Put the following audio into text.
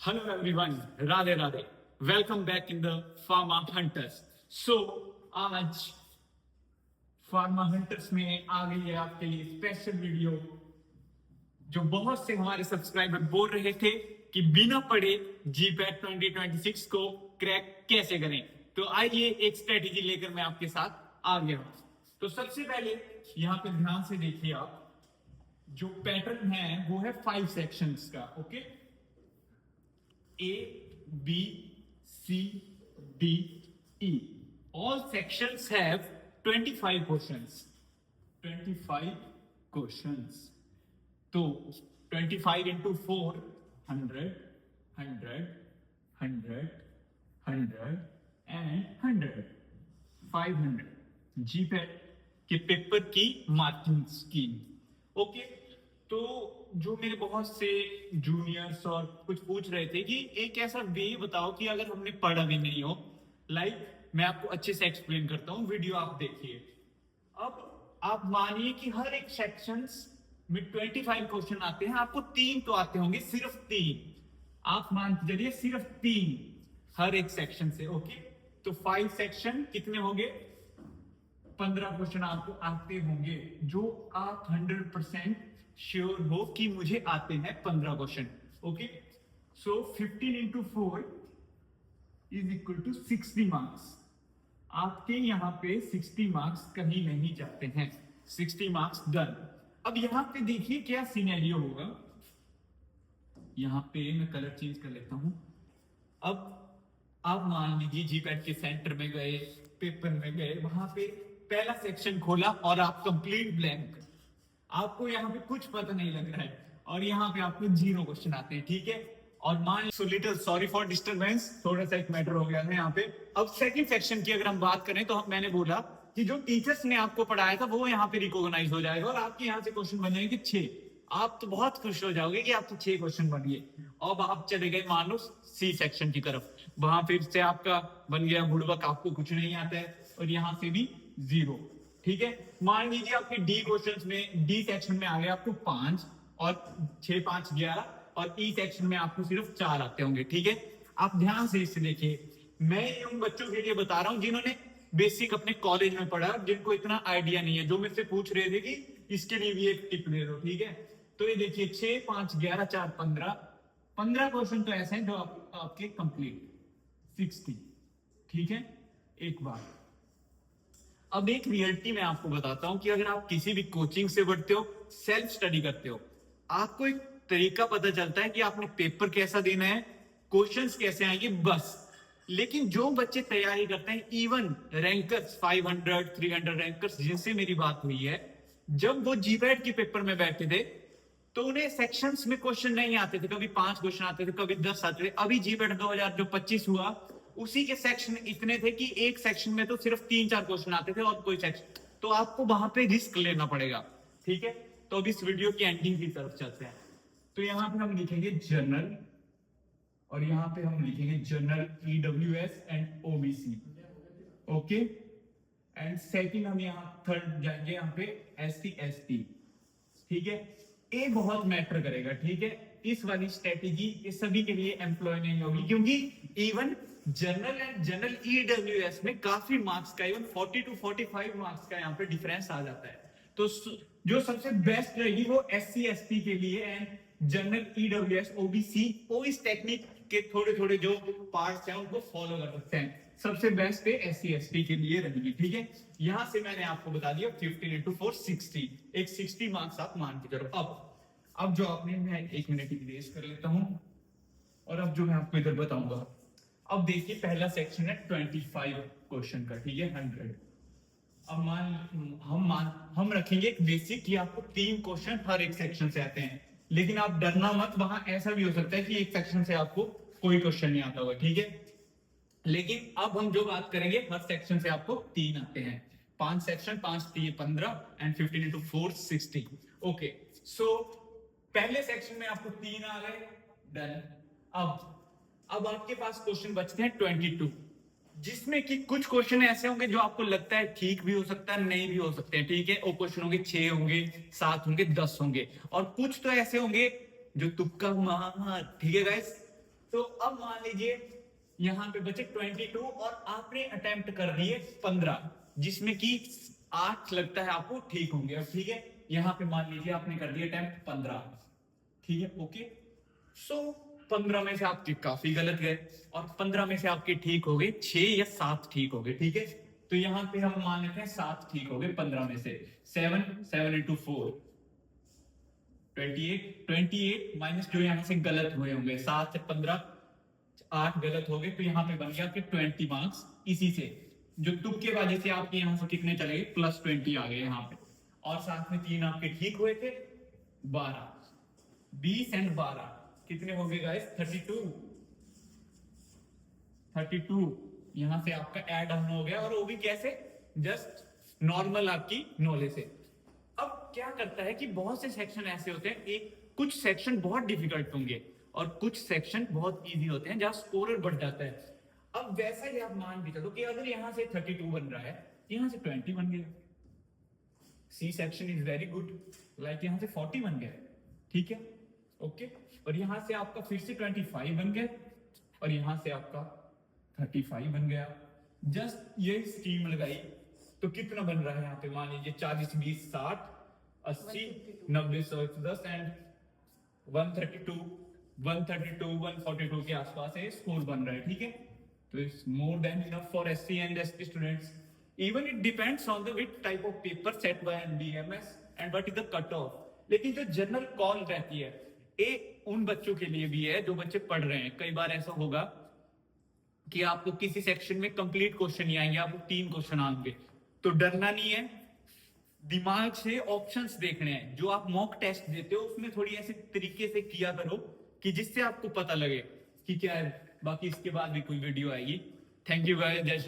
Hello everyone, Radhe Radhe. Welcome back in the Pharma Hunters. So आज Pharma Hunters में आ गई है आपके लिए स्पेशल वीडियो जो बहुत से हमारे सब्सक्राइबर बोल रहे थे कि बिना पढ़े जीपैट 2026 को क्रैक कैसे करें. तो आइए एक स्ट्रेटेजी लेकर मैं आपके साथ आ गया हूं. तो सबसे पहले यहाँ पे ध्यान से देखिए आप, जो पैटर्न है वो है 5 सेक्शंस का. Okay, A, B, C, D, E. All sections have 25 questions. 25 questions. तो 25 into 4, 100, 100, 100, 100 and 100. 500. GPAT के पेपर की मार्किंग स्कीम. ओके, तो जो मेरे बहुत से जूनियर्स और कुछ पूछ रहे थे कि एक ऐसा वे बताओ कि अगर हमने पढ़ा भी नहीं हो, मैं आपको अच्छे से एक्सप्लेन करता हूं, वीडियो आप देखिए. अब आप मानिए कि हर एक सेक्शंस में 25 क्वेश्चन आते हैं, आपको 3 तो आते होंगे, सिर्फ 3 आप मान के चलिए, सिर्फ 3 हर एक सेक्शन से. ओके, तो 5 सेक्शन कितने होंगे? 15 क्वेश्चन आपको आते होंगे, जो आप 100% श्योर हो कि मुझे आते हैं 15 question. Okay, so 15 into 4 is equal to 60 marks. आपके यहाँ पे 60 मार्क्स कहीं नहीं जाते हैं. 60 मार्क्स डन. अब यहाँ पे देखिए क्या सिनेरियो होगा. यहाँ पे मैं कलर चेंज कर लेता हूं. अब आप मान लीजिए जीपैट के सेंटर में गए, पेपर में गए, वहां पे पहला सेक्शन खोला और आप कंप्लीट ब्लैंक, आपको यहाँ पे कुछ पता नहीं लग रहा है और यहाँ पे आपको 0 क्वेश्चन आते हैं. ठीक है, और मान so little sorry for disturbance, थोड़ा सा एक मैटर हो गया है यहाँ पे. अब सेकंड सेक्शन की अगर हम बात करें तो मैंने बोला कि जो टीचर्स ने आपको पढ़ाया था वो यहाँ पे रिकॉग्नाइज हो जाएगा और आपके यहाँ से क्वेश्चन बन जाएंगे 6. आप तो बहुत खुश हो जाओगे कि आपको 6 क्वेश्चन बन गए. अब आप चले गए मान लो सी सेक्शन की तरफ, वहां फिर से आपका बन गया बुड़बक, आपको कुछ नहीं आता है और यहाँ से भी 0. ठीक है, मान लीजिए आपके डी क्वेश्चंस में, डी सेक्शन में आ गए आपको 5 और 6 5 11 और ई सेक्शन में आपको सिर्फ 4 आते होंगे. ठीक है, आप ध्यान से इसे देखिए. मैं उन बच्चों के लिए बता रहा हूं जिन्होंने बेसिक अपने कॉलेज में पढ़ा, जिनको इतना आइडिया नहीं है, जो मुझसे पूछ रहे थे कि इसके लिए भी एक टिप दे दो. ठीक है, तो ये देखिए 6 5 11 4 15 क्वेश्चन तो ऐसे हैं जो आपके कंप्लीट 60. ठीक है, एक बार. अब एक रियलिटी मैं आपको बताता हूं कि अगर आप किसी भी कोचिंग से पढ़ते हो, सेल्फ स्टडी करते हो, आपको एक तरीका पता चलता है कि आपने पेपर कैसा देना है, क्वेश्चंस कैसे आएंगे, बस. लेकिन जो बच्चे तैयारी करते हैं, इवन रैंकर्स 500 300 रैंकर्स जिनसे मेरी बात हुई है, जब वो जीपैट के पेपर में बैठे थे तो उन्हें सेक्शंस में क्वेश्चन नहीं आते थे. कभी 5 क्वेश्चन आते थे, कभी 10 आते थे. अभी जीपैट 2025 हुआ, उसी के सेक्शन इतने थे कि एक सेक्शन में तो सिर्फ 3-4 क्वेश्चन आते थे और कोई सेक्शन, तो आपको वहां पे रिस्क लेना पड़ेगा. ठीक है, तो अब इस वीडियो की एंडिंग की तरफ चलते हैं. तो यहाँ पे हम लिखेंगे जनरल और यहाँ पे हम लिखेंगे general EWS and OBC. Okay, and second हम यहाँ थर्ड जाएंगे यहाँ पे एससी एसटी. ठीक है, ए बहुत मैटर करेगा. ठीक है, इस वाली स्ट्रेटेजी इस सभी के लिए एम्प्लॉय नहीं होगी, क्योंकि even general and general EWS में काफी मार्क्स का, इवन 40 to 45 मार्क्स का यहाँ पे डिफरेंस आ जाता है. तो जो सबसे बेस्ट रहेगी वो एससी एसटी के लिए एंड जनरल ईडब्ल्यूएस ओबीसी, वो इस टेक्निक के थोड़े थोड़े जो पार्ट्स हैं उनको फॉलो कर सकते हैं. सबसे बेस्ट है एससी एसटी के लिए रहेगी. ठीक है, यहां से मैंने आपको बता दिया 15 into 4 60, एक 60 मार्क्स आप मान के चलो. अब जो आपने, मैं 1 मिनट इरेज कर लेता हूं और अब जो मैं आपको इधर बताऊंगा. अब देखिए पहला सेक्शन है 25 क्वेश्चन का. ठीक है, 100. अब हम रखेंगे एक बेसिक कि आपको 3 क्वेश्चन हर एक सेक्शन से आते हैं, लेकिन आप डरना मत, वहां ऐसा भी हो सकता है कि एक सेक्शन से आपको कोई क्वेश्चन नहीं आता होगा. ठीक है, लेकिन अब हम जो बात करेंगे, हर सेक्शन से आपको 3 आते हैं. 5 सेक्शन, 5 3 15 एंड 15 into 4 60. ओके, सो पहले सेक्शन में आपको 3 आ गए, डन. अब आपके पास क्वेश्चन बचते हैं 22, जिसमें कि कुछ क्वेश्चन ऐसे होंगे जो आपको लगता है ठीक भी हो सकता है, नहीं भी हो सकते हैं. ठीक है, वो क्वेश्चन होंगे 6 होंगे, 7 होंगे, 10 होंगे, और कुछ तो ऐसे होंगे जो तुक्का मार. ठीक है गाइस, तो अब मान लीजिए यहाँ पे बचे 22 और आपने अटेम्प्ट कर दिए 15, जिसमें कि 8 लगता है आपको ठीक होंगे। अब ठीक है, यहाँ पे मान लीजिए आपने कर दिया अटेम्प्ट 15, ठीक है, ओके। सो 15 में से आपके काफी गलत गए और 15 में से आपके ठीक हो गए 6 या 7 ठीक हो गए, ठीक है। तो यहाँ पे हम मान लेते हैं 7 ठीक हो गए 15 में से। 7 इंटू 4 28 माइनस जो यहाँ से गलत हुए होंगे 7 से 15 8 गलत हो गए, तो यहाँ पे बन गया आपके 20 मार्क्स। इसी से जो तुक्के वजह से आपके यहाँ से कितने चले गए +20 आ गए यहाँ पे, और साथ में 3 आपके ठीक हुए थे। 12 20 एंड 12 कितने हो गए गाइस 32 यहाँ से आपका ऐड ऑन हो गया, और वो भी कैसे, जस्ट नॉर्मल आपकी नॉलेज से। अब क्या करता है कि बहुत से सेक्शन ऐसे होते हैं, एक कुछ सेक्शन बहुत डिफिकल्ट होंगे और कुछ सेक्शन बहुत इजी होते हैं जहां स्कोरर बढ़ जाता है। अब वैसा ही आप मान भी चलो कि अगर यहाँ से 32 बन रहा है, यहाँ से 20 बन गया, C section is very good, like यहाँ से 40 बन गया, ठीक है, ओके। और यहाँ से आपका फिर से 25 बन गया, और यहाँ से आपका 35 बन गया। जस्ट ये स्कीम लगाई तो कितना बन रहा है यहाँ पे, मान लीजिए 40 20 60 80 90 100 110 एंड 132 142 के आसपास है स्कोर बन रहा है, ठीक है। तो it's more than enough for SC and ST students. Even it depends on the which type of paper set by NBMS and what is the cut off. लेकिन जो जनरल कॉल रहती है ये उन बच्चों के लिए भी है जो बच्चे पढ़ रहे हैं। कई बार ऐसा होगा कि आपको किसी सेक्शन में कंप्लीट क्वेश्चन नहीं आएंगे, आपको 3 क्वेश्चन आएंगे, तो डरना नहीं है, दिमाग से ऑप्शंस देखने हैं। जो आप मॉक टेस्ट देते हो उसमें थोड़ी ऐसे तरीके से किया करो कि जिससे आपको पता लगे कि क्या है। बाकी इसके बाद भी कोई वीडियो आएगी। थैंक यू गाइस, जय श्री